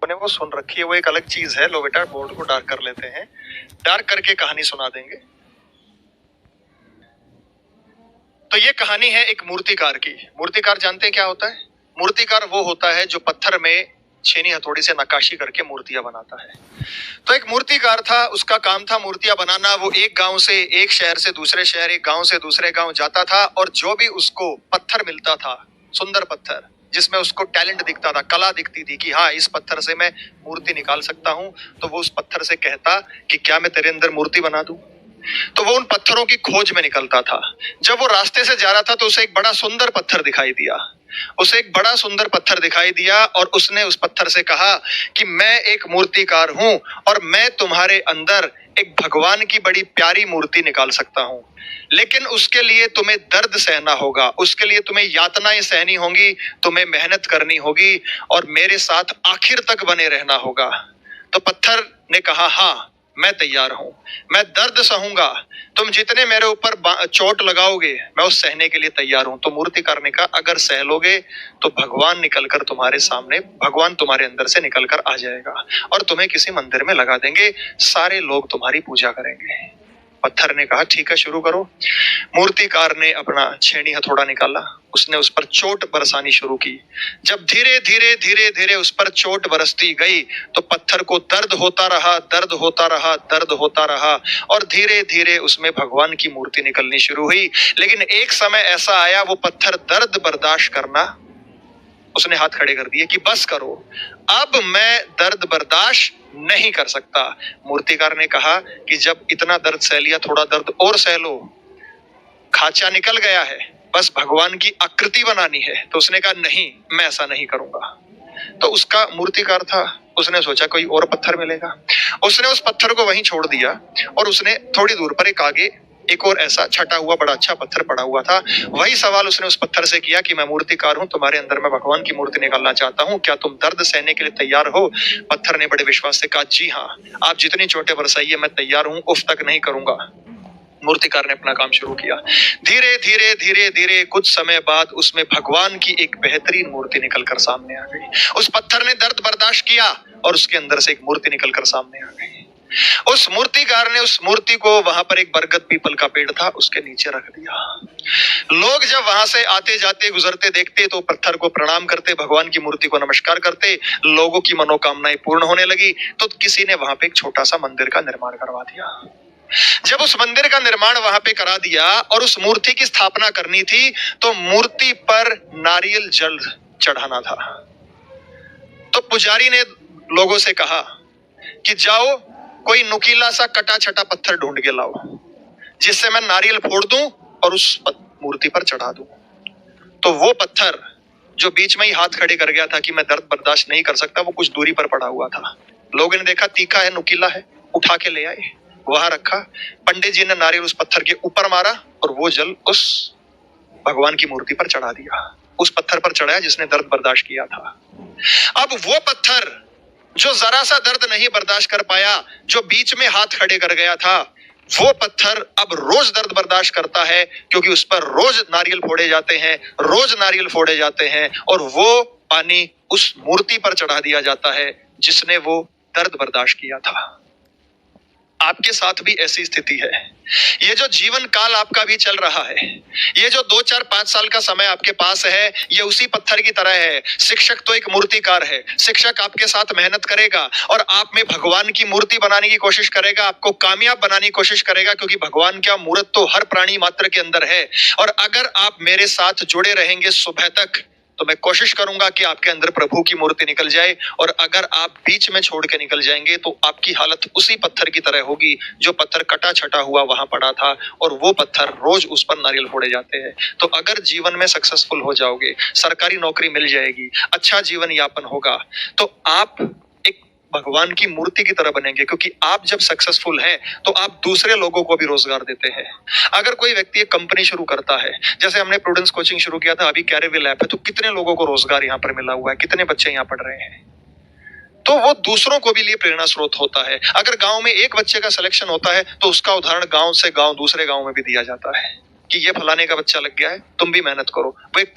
अपने वो सुन रखी है, वो एक अलग चीज है। लो बेटा, बोर्ड को डार्क कर लेते हैं, डार्क करके कहानी सुना देंगे। तो ये कहानी है एक मूर्तिकार की। मूर्तिकार जानते हैं क्या होता है? मूर्तिकार वो होता है जो पत्थर में छेनी हथौड़ी से नक्काशी करके मूर्तियां बनाता है। तो एक मूर्तिकार था, उसका काम था मूर्तियां बनाना। वो एक गांव से, एक शहर से दूसरे शहर, एक गांव से दूसरे गांव जाता था, और जो भी उसको पत्थर मिलता था, सुंदर पत्थर जिसमें उसको टैलेंट दिखता था, कला दिखती थी कि हाँ इस पत्थर से मैं मूर्ति निकाल सकता हूं, तो वो उस पत्थर से कहता कि क्या मैं तेरे अंदर मूर्ति बना दूं। तो वो उन पत्थरों की खोज में निकलता था। जब वो रास्ते से जा रहा था तो उसे एक बड़ा सुंदर पत्थर दिखाई दिया। उसे एक बड़ा सुंदर पत्थर दिखाई दिया और उसने उस पत्थर से कहा कि मैं एक मूर्तिकार हूं और मैं तुम्हारे अंदर एक भगवान की बड़ी प्यारी मूर्ति निकाल सकता हूं, लेकिन उसके लिए तुम्हें दर्द सहना होगा, उसके लिए तुम्हें यातनाएं सहनी होंगी, तुम्हें मेहनत करनी होगी और मेरे साथ आखिर तक बने रहना होगा। तो पत्थर ने कहा हाँ मैं तैयार हूं, मैं दर्द सहूंगा, तुम जितने मेरे ऊपर चोट लगाओगे मैं उस सहने के लिए तैयार हूं। तो मूर्तिकार ने कहा अगर सह लोगे तो भगवान निकलकर तुम्हारे सामने, भगवान तुम्हारे अंदर से निकलकर आ जाएगा और तुम्हें किसी मंदिर में लगा देंगे, सारे लोग तुम्हारी पूजा करेंगे। पत्थर ने कहा ठीक है शुरू करो। मूर्तिकार ने अपना छेनी हथौड़ा निकाला, उसने उस पर चोट बरसानी शुरू की। जब धीरे धीरे धीरे धीरे उस पर चोट बरसती गई तो पत्थर को दर्द होता रहा, दर्द होता रहा, दर्द होता रहा और धीरे धीरे उसमें भगवान की मूर्ति निकलनी शुरू हुई। लेकिन एक समय ऐसा आया, वो पत्थर दर्द बर्दाश्त करना, उसने हाथ खड़े कर दिए कि बस करो, अब मैं दर्द बर्दाश्त नहीं कर सकता। मूर्तिकार ने कहा कि जब इतना दर्द सह लिया, थोड़ा दर्द और सह लो, खाचा निकल गया है, बस भगवान की आकृति बनानी है। तो उसने कहा नहीं मैं ऐसा नहीं करूंगा। तो उसका मूर्तिकार था, उसने सोचा कोई और पत्थर मिलेगा, उसने उस पत्थर को वहीं छोड़ दिया और उसने थोड़ी दूर पर एक आगे एक और ऐसा छटा हुआ बड़ा अच्छा पत्थर पड़ा हुआ था। वही सवाल उसने उस पत्थर से किया कि मैं मूर्तिकार हूं, तुम्हारे अंदर मैं भगवान की मूर्ति निकालना चाहता हूं, क्या तुम दर्द सहने के लिए तैयार हो? पत्थर ने बड़े विश्वास से कहा जी हाँ, आप जितनी चोटें बरसाइए मैं तैयार हूं, उफ तक नहीं करूंगा। मूर्तिकार ने अपना काम शुरू किया। धीरे धीरे धीरे धीरे कुछ समय बाद उसमें भगवान की एक बेहतरीन मूर्ति निकलकर सामने आ गई। उस पत्थर ने दर्द बर्दाश्त किया और उसके अंदर से एक मूर्ति निकलकर सामने आ गई। उस मूर्तिकार ने उस मूर्ति को वहां पर एक बरगद पीपल का पेड़ था उसके नीचे रख दिया। लोग जब वहां से आते जाते गुजरते देखते तो पत्थर को प्रणाम करते, भगवान की मूर्ति को नमस्कार करते, लोगों की मनोकामनाएं पूर्ण होने लगी। तो किसी ने वहां पे एक छोटा सा मंदिर का निर्माण करवा दिया। जब उस मंदिर का निर्माण वहां पे करा दिया और उस मूर्ति की स्थापना करनी थी तो मूर्ति पर नारियल जल चढ़ाना था। तो पुजारी ने लोगों से कहा कि जाओ कोई नुकीला सा कटा छटा पत्थर ढूंढ के लाओ जिससे मैं नारियल फोड़ दूं और उस मूर्ति पर चढ़ा दूं। तो वो पत्थर जो बीच में ही हाथ खड़े कर गया था कि मैं दर्द बर्दाश्त नहीं कर सकता, वो कुछ दूरी पर पड़ा हुआ था। लोगों ने देखा तीखा है, नुकीला है, उठा के ले आए, वहां रखा। पंडित जी ने नारियल उस पत्थर के ऊपर मारा और वो जल उस भगवान की मूर्ति पर चढ़ा दिया, उस पत्थर पर चढ़ाया जिसने दर्द बर्दाश्त किया था। अब वो पत्थर जो जरा सा दर्द नहीं बर्दाश्त कर पाया, जो बीच में हाथ खड़े कर गया था, वो पत्थर अब रोज दर्द बर्दाश्त करता है क्योंकि उस पर रोज नारियल फोड़े जाते हैं, रोज नारियल फोड़े जाते हैं और वो पानी उस मूर्ति पर चढ़ा दिया जाता है जिसने वो दर्द बर्दाश्त किया था। आपके साथ भी ऐसी स्थिति है। ये जो जीवन काल आपका भी चल रहा है, ये जो 2 4 5 साल का समय आपके पास है, ये उसी पत्थर की तरह है। शिक्षक तो एक मूर्तिकार है, शिक्षक आपके साथ मेहनत करेगा और आप में भगवान की मूर्ति बनाने की कोशिश करेगा, आपको कामयाब बनाने की कोशिश करेगा, क्योंकि भगवान का मूर्त तो हर प्राणी मात्र के अंदर है। और अगर आप मेरे साथ जुड़े रहेंगे सुबह तक तो मैं कोशिश करूंगा कि आपके अंदर प्रभु की मूर्ति निकल जाए, और अगर आप बीच में छोड़ के निकल जाएंगे तो आपकी हालत उसी पत्थर की तरह होगी जो पत्थर कटा छटा हुआ वहां पड़ा था और वो पत्थर रोज उस पर नारियल फोड़े जाते हैं। तो अगर जीवन में सक्सेसफुल हो जाओगे, सरकारी नौकरी मिल जाएगी, अच्छा जीवन यापन होगा, तो आप एक भगवान की मूर्ति की तरह बनेंगे, क्योंकि आप जब सक्सेसफुल हैं तो आप दूसरे लोगों को भी रोजगार देते हैं। अगर कोई व्यक्ति एक कंपनी शुरू करता है, जैसे हमने प्रूडेंस कोचिंग शुरू किया था, अभी कैरियर ऐप है, तो कितने लोगों को रोजगार यहाँ पर मिला हुआ है, कितने बच्चे यहाँ पढ़ रहे हैं, तो वो दूसरों को भी लिए प्रेरणा स्रोत होता है। अगर गांव में एक बच्चे का सिलेक्शन होता है तो उसका उदाहरण गांव से गांव दूसरे गांव में भी दिया जाता है कि ये फलाने का बच्चा लग गया है, तुम भी मेहनत करो। वो एक